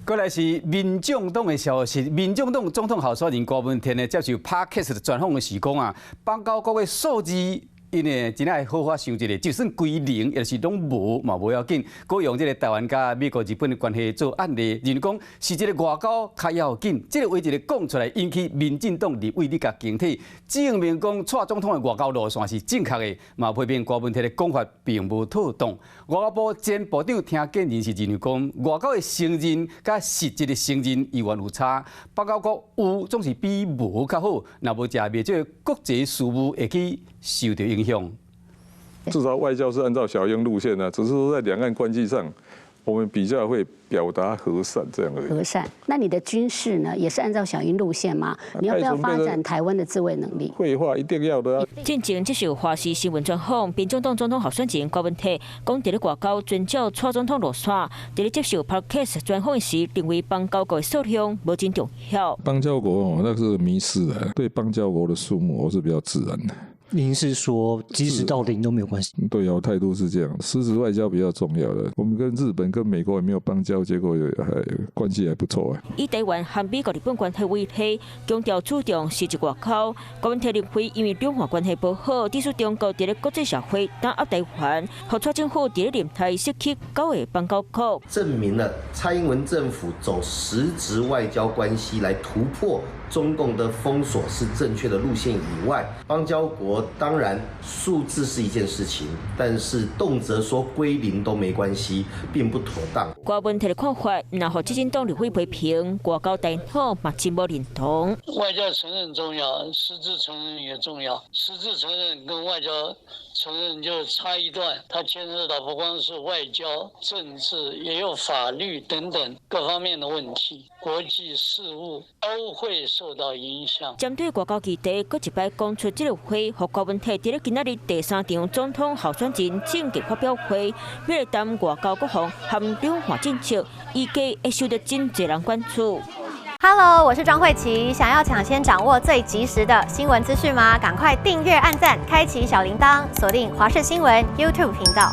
过来是民众党的消息，民众党总统候选人郭文天呢接受 Podcast 的专访的时讲啊，邦交国的数字。因为真爱好好想一个，就算归零，也是拢无嘛无要紧。佮用这个台湾甲美国、日本的关系做案例，认为讲是这个外交较要紧。这个话一个讲出来，引起民进党立委立甲警惕，证明讲蔡总统的外交路线是正确的。嘛批评郭文天的讲法并无妥当。外交部前部长听见人士认为讲，外交的承认甲实际的承认意愿有差，邦交国有总是比无较好。若无食灭这国际事务会去受到影响。至少外交是按照小英路线呢，只是说在两岸关系上，我们比较会表达和善这样而已。和善，那你的军事呢，也是按照小英路线吗？你要不要发展台湾的自卫能力？绘画一定要的啊。进前接受华视新闻专访，民众党总统候选人郭文天讲，在咧外交遵照蔡总统路线，在咧接受 Podcast 专访时，认为邦交国的数量无真重要。邦交国那是迷失的，对邦交国的数目我是比较自然的。您是说，即使到零都没有关系？对啊，态度是这样，实质外交比较重要的。我们跟日本、跟美国也没有邦交，结果关系还不错啊。以台湾和美国、日本关系为例，强调注重实质外交。郭文天认为，因为两岸关系不好，致使中国在咧国际社会打压台湾，和蔡政府在咧联台失去9个邦交国，证明了蔡英文政府走实质外交关系来突破中共的封锁是正确的路线以外，邦交国当然数字是一件事情，但是动辄说归零都没关系，并不妥当。郭文天的看法，然后执政党立委批评，外交大脑嘛真无认同。外交承认重要，实质承认也重要。实质承认跟外交承认就差一段，它牵涉到不光是外交、政治，也有法律等等各方面的问题，国际事务都会受到影响。针对外交议题，搁一摆讲出这个会，和郭文天在咧今仔日第3场总统候选人政见发表会，要来谈外交国防和两岸政策，预计会受到真侪人关注。Hello， 我是庄慧琪。想要抢先掌握最及时的新闻资讯吗？赶快订阅、按赞、开启小铃铛，锁定华视新闻 YouTube 频道。